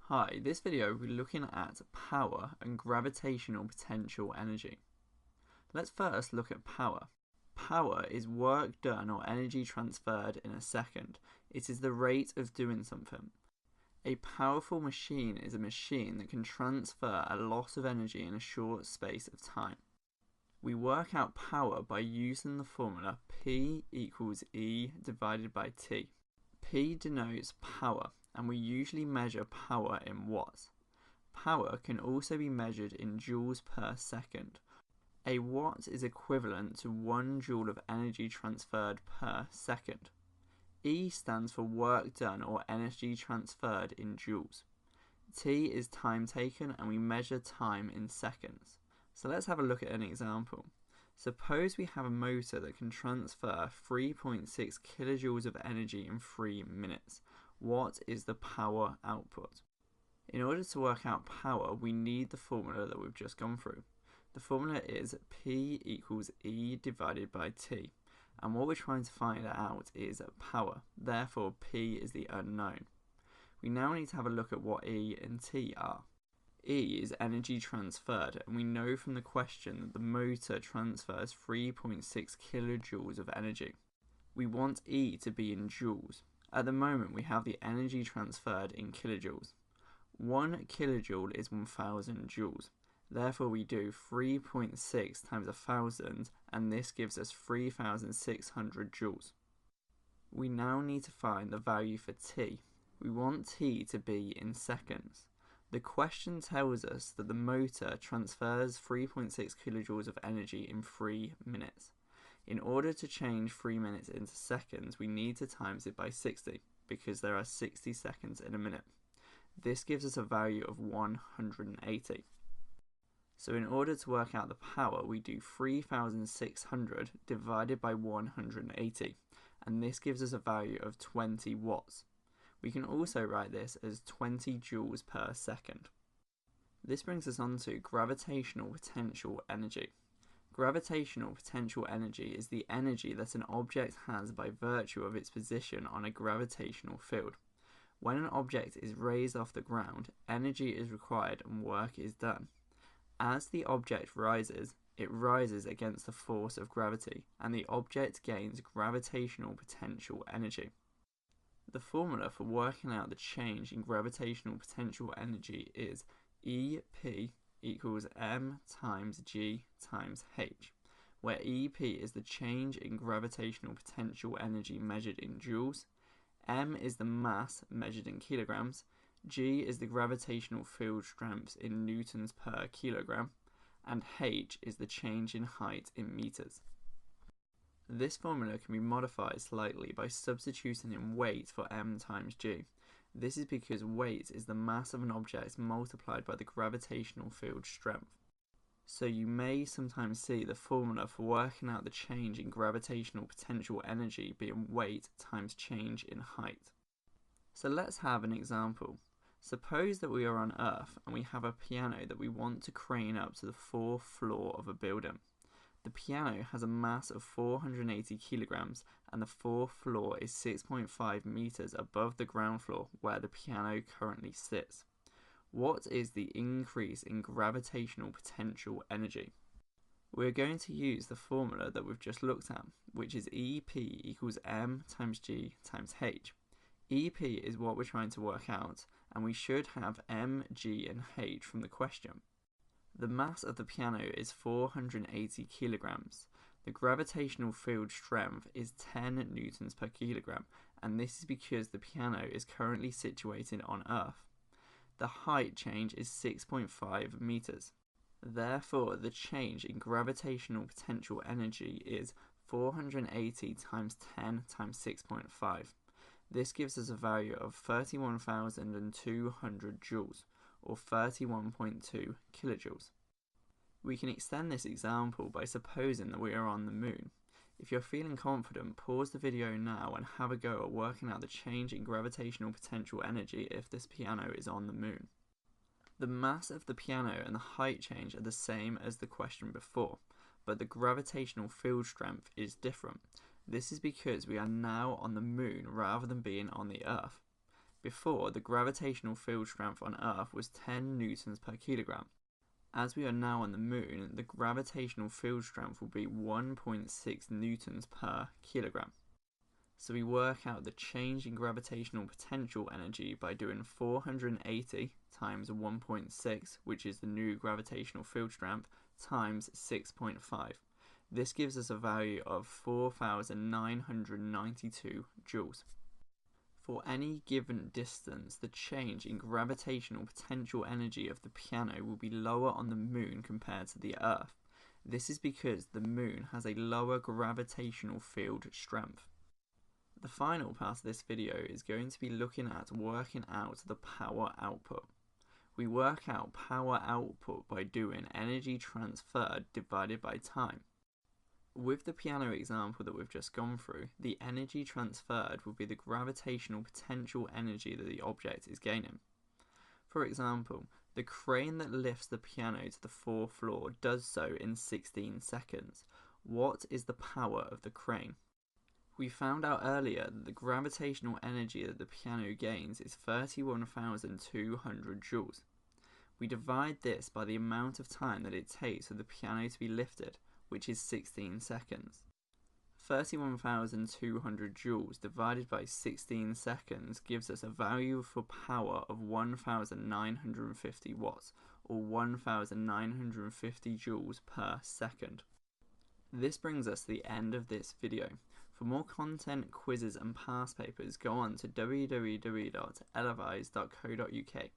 Hi, this video we're looking at power and gravitational potential energy. Let's first look at power. Power is work done or energy transferred in a second. It is the rate of doing something. A powerful machine is a machine that can transfer a lot of energy in a short space of time. We work out power by using the formula P equals E divided by T. P denotes power, and we usually measure power in watts. Power can also be measured in joules per second. A watt is equivalent to 1 joule of energy transferred per second. E stands for work done or energy transferred in joules. T is time taken, and we measure time in seconds. So let's have a look at an example. Suppose we have a motor that can transfer 3.6 kilojoules of energy in 3 minutes. What is the power output? In order to work out power, we need the formula that we've just gone through. The formula is P equals E divided by T. And what we're trying to find out is power. Therefore, P is the unknown. We now need to have a look at what E and T are. E is energy transferred, and we know from the question that the motor transfers 3.6 kilojoules of energy. We want E to be in joules. At the moment, we have the energy transferred in kilojoules. 1 kilojoule is 1000 joules. Therefore, we do 3.6 times 1000, and this gives us 3600 joules. We now need to find the value for T. We want T to be in seconds. The question tells us that the motor transfers 3.6 kilojoules of energy in 3 minutes. In order to change 3 minutes into seconds, we need to times it by 60, because there are 60 seconds in a minute. This gives us a value of 180. So in order to work out the power, we do 3600 divided by 180, and this gives us a value of 20 watts. We can also write this as 20 joules per second. This brings us on to gravitational potential energy. Gravitational potential energy is the energy that an object has by virtue of its position on a gravitational field. When an object is raised off the ground, energy is required and work is done. As the object rises, it rises against the force of gravity, and the object gains gravitational potential energy. The formula for working out the change in gravitational potential energy is EP equals m times g times h, where EP is the change in gravitational potential energy measured in joules, m is the mass measured in kilograms, g is the gravitational field strength in newtons per kilogram, and h is the change in height in meters. This formula can be modified slightly by substituting in weight for m times g. This is because weight is the mass of an object multiplied by the gravitational field strength. So you may sometimes see the formula for working out the change in gravitational potential energy being weight times change in height. So let's have an example. Suppose that we are on Earth and we have a piano that we want to crane up to the 4th floor of a building. The piano has a mass of 480 kilograms, and the 4th floor is 6.5 meters above the ground floor where the piano currently sits. What is the increase in gravitational potential energy? We're going to use the formula that we've just looked at, which is EP equals m times g times h. EP is what we're trying to work out, and we should have m, g and h from the question. The mass of the piano is 480 kilograms. The gravitational field strength is 10 newtons per kilogram, and this is because the piano is currently situated on Earth. The height change is 6.5 meters. Therefore, the change in gravitational potential energy is 480 times 10 times 6.5. This gives us a value of 31,200 joules, or 31.2 kilojoules. We can extend this example by supposing that we are on the moon. If you're feeling confident, pause the video now and have a go at working out the change in gravitational potential energy if this piano is on the moon. The mass of the piano and the height change are the same as the question before, but the gravitational field strength is different. This is because we are now on the moon rather than being on the Earth. Before, the gravitational field strength on Earth was 10 newtons per kilogram. As we are now on the Moon, the gravitational field strength will be 1.6 newtons per kilogram. So we work out the change in gravitational potential energy by doing 480 times 1.6, which is the new gravitational field strength, times 6.5. This gives us a value of 4,992 joules. For any given distance, the change in gravitational potential energy of the piano will be lower on the Moon compared to the Earth. This is because the Moon has a lower gravitational field strength. The final part of this video is going to be looking at working out the power output. We work out power output by doing energy transferred divided by time. With the piano example that we've just gone through, the energy transferred will be the gravitational potential energy that the object is gaining. For example, the crane that lifts the piano to the 4th floor does so in 16 seconds. What is the power of the crane? We found out earlier that the gravitational energy that the piano gains is 31,200 joules. We divide this by the amount of time that it takes for the piano to be lifted, which is 16 seconds. 31,200 joules divided by 16 seconds gives us a value for power of 1,950 watts, or 1,950 joules per second. This brings us to the end of this video. For more content, quizzes and past papers, go on to www.elevise.co.uk.